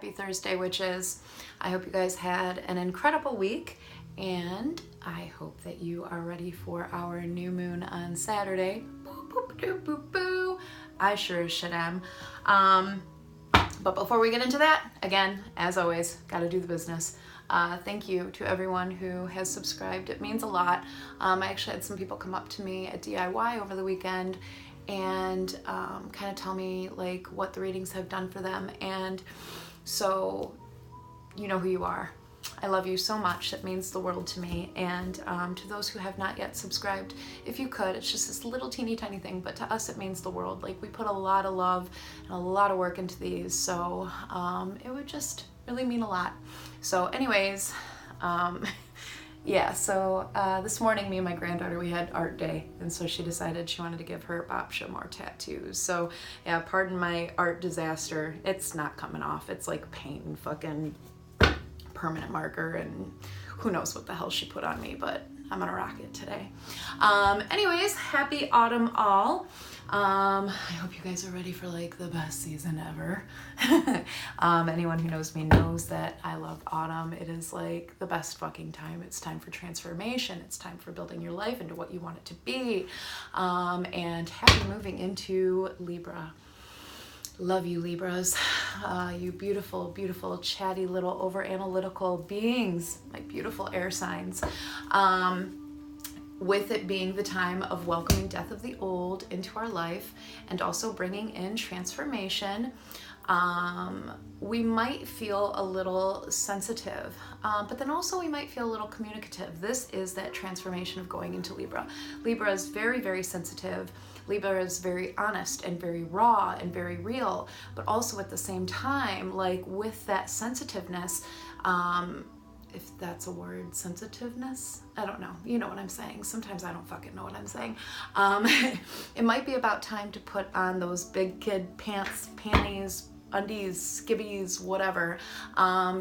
happy Thursday, witches. I hope you guys had an incredible week, and I hope that you are ready for our new moon on Saturday. Boo, boo, boo, boo, boo. I sure as shit am. But before we get into that, again, as always, gotta do the business. Thank you to everyone who has subscribed. It means a lot. I actually had some people come up to me at DIY over the weekend and kind of tell me like what the readings have done for them. And so you know who you are. I love you so much. It means the world to me. And to those who have not yet subscribed, if you could, it's just this little teeny tiny thing, but to us it means the world. Like, we put a lot of love and a lot of work into these, so it would just really mean a lot. So anyways, yeah, so this morning me and my granddaughter, we had art day, and so she decided she wanted to give her Bapsha more tattoos. So yeah, pardon my art disaster. It's not coming off. It's like paint and fucking permanent marker and who knows what the hell she put on me, but I'm gonna rock it today. Anyways, happy autumn all. I hope you guys are ready for like the best season ever. Anyone who knows me knows that I love autumn. It is like the best fucking time. It's time for transformation. It's time for building your life into what you want it to be. And happy moving into Libra. Love you, Libras. You beautiful, beautiful, chatty little over-analytical beings, my beautiful air signs. With it being the time of welcoming death of the old into our life and also bringing in transformation, we might feel a little sensitive, but then also we might feel a little communicative. This is that transformation of going into Libra. Libra is very, very sensitive. Libra is very honest and very raw and very real, but also at the same time, like with that sensitiveness, if that's a word, sensitiveness, I don't know, you know what I'm saying. Sometimes I don't fucking know what I'm saying. It might be about time to put on those big kid pants, panties, undies, skibbies, whatever,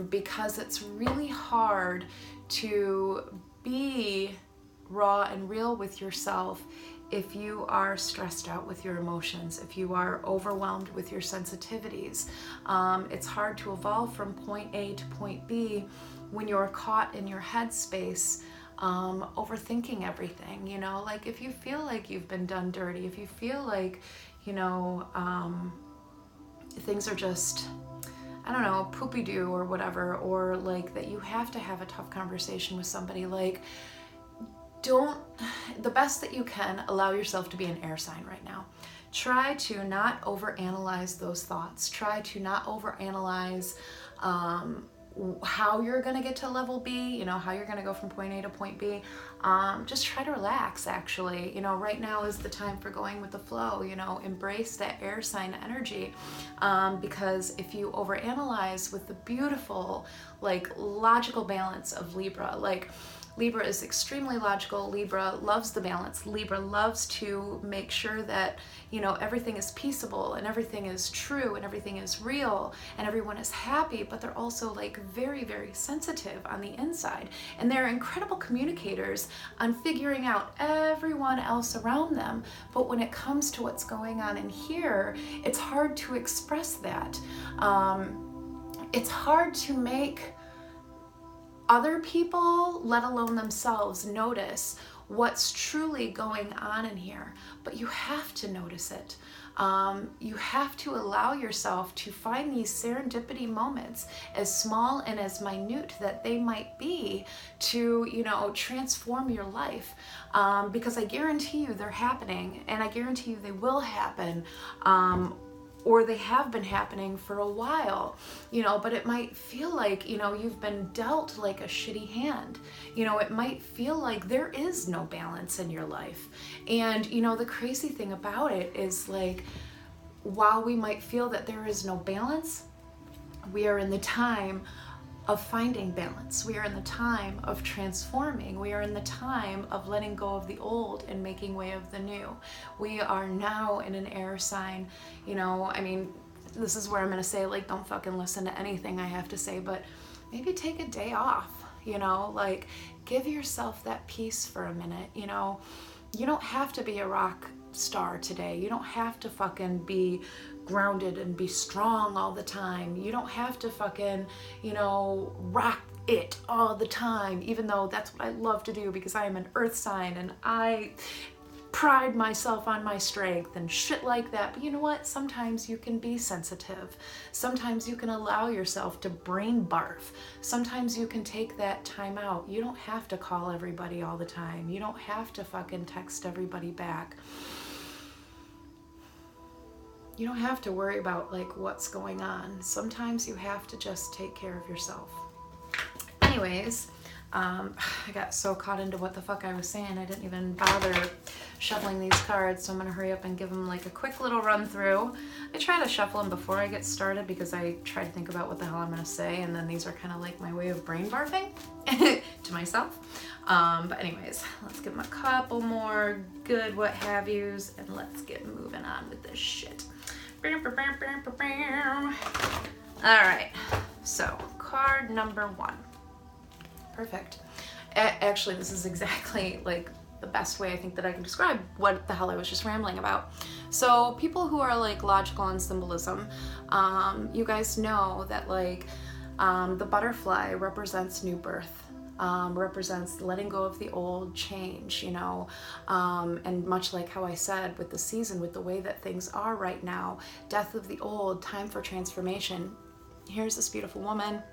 because it's really hard to be raw and real with yourself if you are stressed out with your emotions, if you are overwhelmed with your sensitivities. It's hard to evolve from point A to point B when you're caught in your headspace, overthinking everything, you know? Like, if you feel like you've been done dirty, if you feel like, you know, things are just, I don't know, poopy-doo or whatever, or like that you have to have a tough conversation with somebody, like, the best that you can, allow yourself to be an air sign right now. Try to not overanalyze those thoughts. Try to not overanalyze how you're gonna get to level B, you know, how you're gonna go from point A to point B. Just try to relax, actually. You know, right now is the time for going with the flow, you know, embrace that air sign energy. Because if you overanalyze with the beautiful, like, logical balance of Libra, like, Libra is extremely logical. Libra loves the balance. Libra loves to make sure that, you know, everything is peaceable and everything is true and everything is real and everyone is happy, but they're also like very, very sensitive on the inside. And they're incredible communicators on figuring out everyone else around them. But when it comes to what's going on in here, it's hard to express that. It's hard to make other people, let alone themselves, notice what's truly going on in here. But you have to notice it. You have to allow yourself to find these serendipity moments, as small and as minute that they might be, to, you know, transform your life. Because I guarantee you they're happening, and I guarantee you they will happen. Or they have been happening for a while, you know, but it might feel like, you know, you've been dealt like a shitty hand. You know, it might feel like there is no balance in your life. And, you know, the crazy thing about it is, like, while we might feel that there is no balance, we are in the time of finding balance. We are in the time of transforming. We are in the time of letting go of the old and making way of the new. We are now in an air sign, you know, I mean, this is where I'm gonna say, like, don't fucking listen to anything I have to say, but maybe take a day off, you know, like, give yourself that peace for a minute, you know. You don't have to be a rock star today. You don't have to fucking be grounded and be strong all the time. You don't have to fucking, you know, rock it all the time, even though that's what I love to do because I am an earth sign and I pride myself on my strength and shit like that. But you know what? Sometimes you can be sensitive. Sometimes you can allow yourself to brain barf. Sometimes you can take that time out. You don't have to call everybody all the time. You don't have to fucking text everybody back. You don't have to worry about like what's going on. Sometimes you have to just take care of yourself. Anyways, I got so caught into what the fuck I was saying, I didn't even bother shuffling these cards, so I'm gonna hurry up and give them like a quick little run through. I try to shuffle them before I get started because I try to think about what the hell I'm gonna say, and then these are kind of like my way of brain barfing to myself. But anyways, let's give them a couple more good what have yous, and let's get moving on with this shit. Alright, so card number 1. Perfect. Actually, this is exactly like the best way I think that I can describe what the hell I was just rambling about. So people who are like logical on symbolism, you guys know that like the butterfly represents new birth, represents letting go of the old, change, you know, and much like how I said with the season, with the way that things are right now, death of the old, time for transformation. Here's this beautiful woman.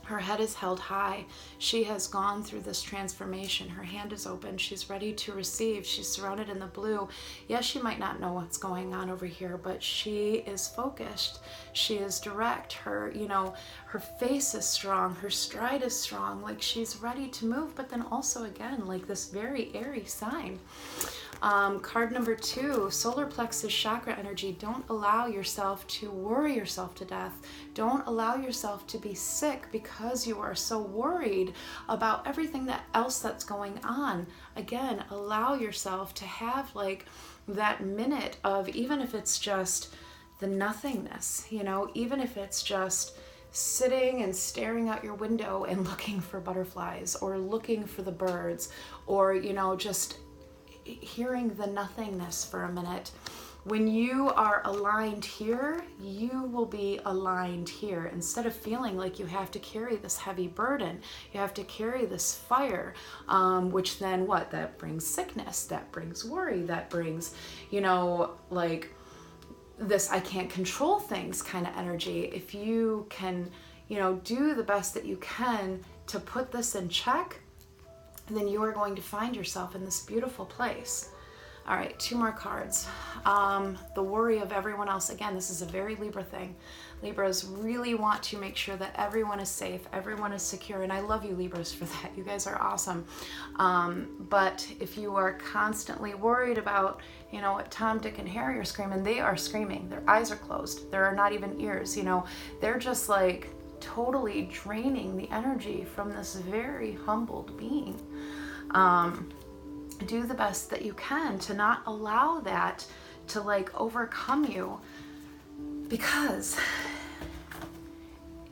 Her head is held high. She has gone through this transformation. Her hand is open. She's ready to receive. She's surrounded in the blue. Yes, she might not know what's going on over here, but she is focused. She is direct. Her, you know, her face is strong. Her stride is strong. Like she's ready to move, but then also again, like this very airy sign. Card number 2, solar plexus chakra energy. Don't allow yourself to worry yourself to death. Don't allow yourself to be sick because you are so worried about everything else that's going on. Again, allow yourself to have like that minute of, even if it's just the nothingness, you know, even if it's just sitting and staring out your window and looking for butterflies or looking for the birds, or, you know, just hearing the nothingness for a minute. When you are aligned here, you will be aligned here. Instead of feeling like you have to carry this heavy burden, you have to carry this fire, which then what? That brings sickness, that brings worry, that brings, you know, like this I can't control things kind of energy. If you can, you know, do the best that you can to put this in check, then you are going to find yourself in this beautiful place. All right, 2 more cards. The worry of everyone else. Again, this is a very Libra thing. Libras really want to make sure that everyone is safe, everyone is secure, and I love you Libras for that. You guys are awesome. But if you are constantly worried about, you know, what Tom, Dick, and Harry are screaming, they are screaming. Their eyes are closed. There are not even ears, you know. They're just like totally draining the energy from this very humbled being. Do the best that you can to not allow that to like overcome you, because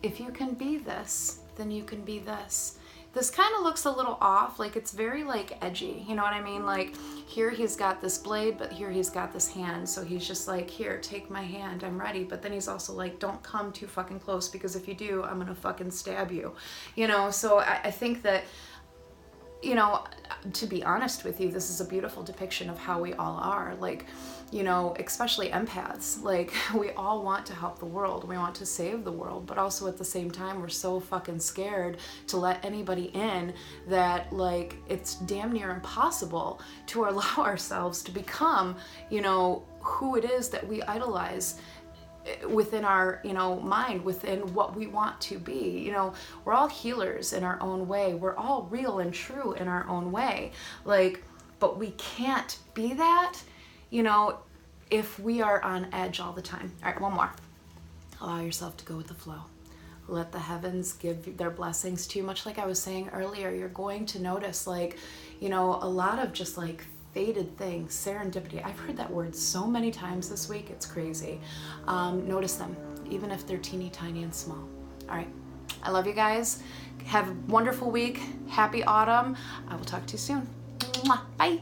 if you can be this, then you can be this. This kind of looks a little off, like it's very like edgy, you know what I mean? Like here he's got this blade, but here he's got this hand. So he's just like, here, take my hand, I'm ready. But then he's also like, don't come too fucking close, because if you do, I'm gonna fucking stab you. You know, so I think that, you know, to be honest with you, this is a beautiful depiction of how we all are. Like, you know, especially empaths, like we all want to help the world. We want to save the world, but also at the same time, we're so fucking scared to let anybody in that like it's damn near impossible to allow ourselves to become, you know, who it is that we idolize within our, you know, mind, within what we want to be. You know, we're all healers in our own way. We're all real and true in our own way. Like, but we can't be that, you know, if we are on edge all the time. All right, 1 more. Allow yourself to go with the flow. Let the heavens give their blessings to you. Much like I was saying earlier, you're going to notice like, you know, a lot of just like fated things, serendipity. I've heard that word so many times this week, it's crazy. Notice them, even if they're teeny tiny and small. All right, I love you guys. Have a wonderful week. Happy autumn. I will talk to you soon. Mwah. Bye.